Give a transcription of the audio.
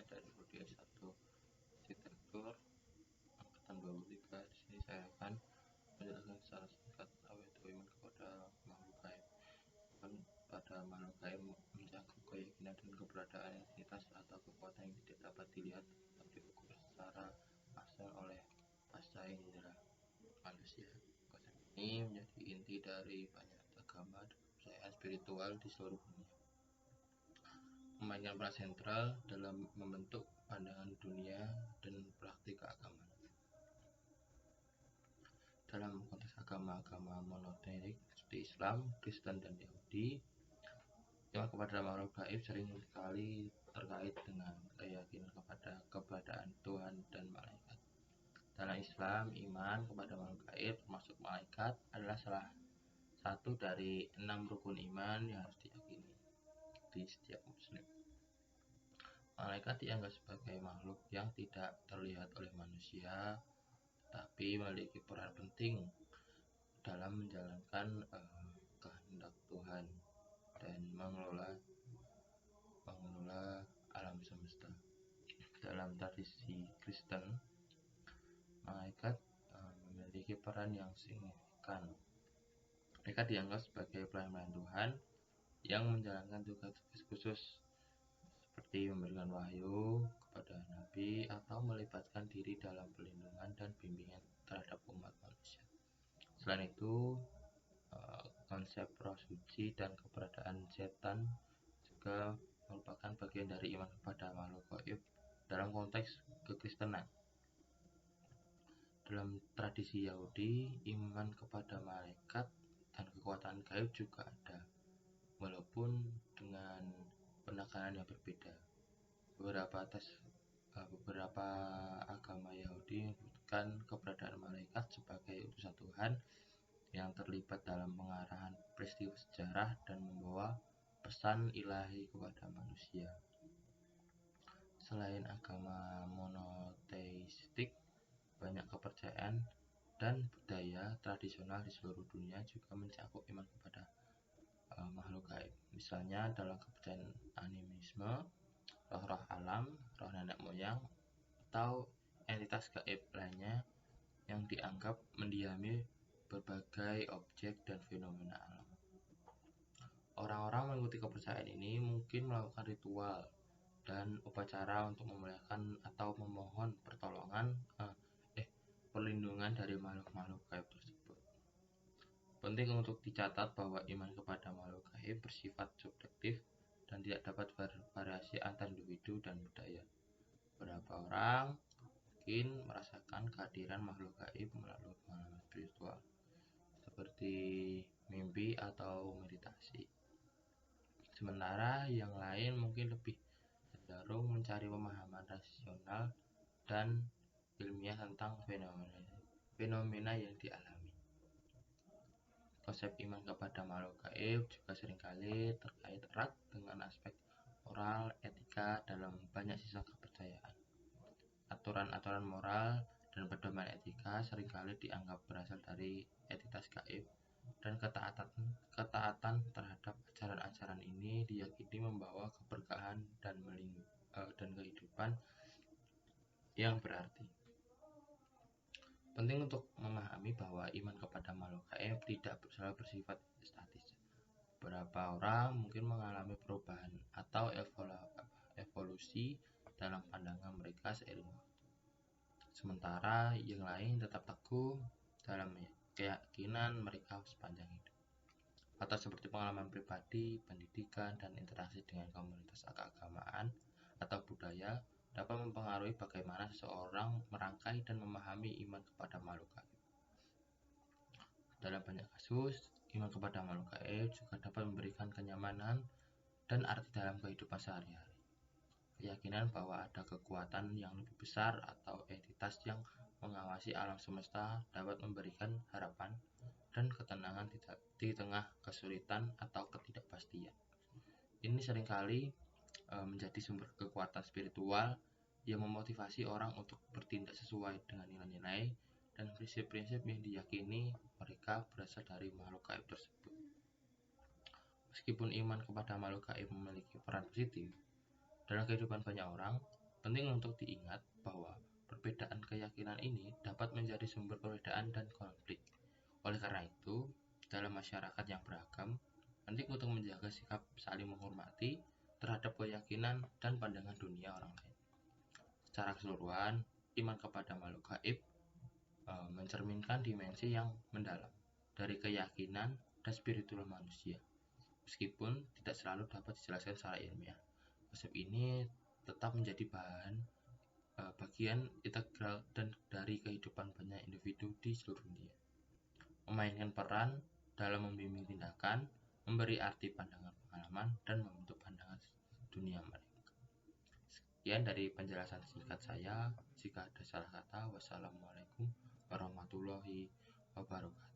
dari prodi S1 Arsitektur angkatan 23. Di sini saya akan menjelaskan secara singkat apa itu iman kepada makhluk gaib. Iman pada makhluk gaib mencakup keyakinan dan keberadaan entitas atau kekuatan yang tidak dapat dilihat atau diukur secara massal oleh pasca indera manusia. Konsep ini menjadi inti dari banyak agama dan kepercayaan spiritual di seluruh dunia, memainkan peran sentral dalam membentuk pandangan dunia dan praktik keagamaan. Dalam konteks agama-agama monoteistik seperti Islam, Kristen, dan Yahudi, iman kepada makhluk gaib sering sekali terkait dengan keyakinan kepada keberadaan Tuhan dan malaikat. Dalam Islam, iman kepada makhluk gaib termasuk malaikat adalah salah satu dari 6 rukun iman yang harus diyakini di setiap muslim. Malaikat dianggap sebagai makhluk yang tidak terlihat oleh manusia, tapi memiliki peran penting dalam menjalankan kehendak Tuhan dan mengelola alam semesta. Dalam tradisi Kristen, malaikat memiliki peran yang signifikan. Mereka dianggap sebagai pelayan Tuhan yang menjalankan tugas-tugas khusus seperti memberikan wahyu kepada nabi atau melibatkan diri dalam perlindungan dan bimbingan terhadap umat manusia. Selain itu, konsep roh suci dan keberadaan setan juga merupakan bagian dari iman kepada makhluk gaib dalam konteks kekristenan. Dalam tradisi Yahudi, iman kepada malaikat dan kekuatan gaib juga ada, walaupun dengan penekanan yang berbeda. Beberapa agama Yahudi menyebutkan keberadaan malaikat sebagai utusan Tuhan yang terlibat dalam pengarahan peristiwa sejarah dan membawa pesan ilahi kepada manusia. Selain agama monoteistik, banyak kepercayaan dan budaya tradisional di seluruh dunia juga mencakup iman kepada makhluk gaib. Misalnya dalam kepercayaan animisme, roh-roh alam, roh nenek moyang, atau entitas gaib lainnya yang dianggap mendiami berbagai objek dan fenomena alam. Orang-orang mengikuti kepercayaan ini mungkin melakukan ritual dan upacara untuk memuliakan atau memohon perlindungan dari makhluk-makhluk gaib tersebut. Penting untuk dicatat bahwa iman kepada makhluk gaib bersifat subjektif dan tidak dapat bervariasi antar individu dan budaya. Beberapa orang mungkin merasakan kehadiran makhluk gaib melalui pengalaman spiritual, seperti mimpi atau meditasi. Sementara yang lain mungkin lebih cenderung mencari pemahaman rasional dan ilmiah tentang fenomena yang dialami. Konsep iman kepada makhluk gaib juga seringkali terkait erat dengan aspek moral, etika dalam banyak sisa kepercayaan. Aturan-aturan moral dan pedoman etika seringkali dianggap berasal dari entitas gaib, dan ketaatan terhadap ajaran-ajaran ini diyakini membawa keberkahan dan kehidupan yang berarti. Penting untuk memahami bahwa iman kepada makhluk gaib tidak selalu bersifat statis. Beberapa orang mungkin mengalami perubahan atau evolusi dalam pandangan mereka seiring waktu. Sementara yang lain tetap teguh dalam keyakinan mereka sepanjang hidup. Atau seperti pengalaman pribadi, pendidikan, dan interaksi dengan komunitas keagamaan atau budaya dapat mempengaruhi bagaimana seseorang merangkai dan memahami iman kepada makhluk gaib. Dalam banyak kasus, iman kepada makhluk gaib juga dapat memberikan kenyamanan dan arti dalam kehidupan sehari-hari. Keyakinan bahwa ada kekuatan yang lebih besar atau entitas yang mengawasi alam semesta dapat memberikan harapan dan ketenangan di tengah kesulitan atau ketidakpastian. Ini seringkali menjadi sumber kekuatan spiritual yang memotivasi orang untuk bertindak sesuai dengan nilai-nilai dan prinsip-prinsip yang diyakini mereka berasal dari makhluk gaib tersebut. Meskipun iman kepada makhluk gaib memiliki peran positif dalam kehidupan banyak orang, Penting untuk diingat bahwa perbedaan keyakinan ini dapat menjadi sumber perbedaan dan konflik. Oleh karena itu, dalam masyarakat yang beragam, penting untuk menjaga sikap saling menghormati terhadap keyakinan dan pandangan dunia orang lain. Secara keseluruhan, iman kepada makhluk gaib mencerminkan dimensi yang mendalam dari keyakinan dan spiritual manusia. Meskipun tidak selalu dapat dijelaskan secara ilmiah, konsep ini tetap menjadi bagian integral dan dari kehidupan banyak individu di seluruh dunia. Memainkan peran dalam membimbing tindakan, memberi arti pandangan pengalaman, dan membentuk pandangan dunia mereka. Sekian dari penjelasan singkat saya. Jika ada salah kata, wassalamualaikum warahmatullahi wabarakatuh.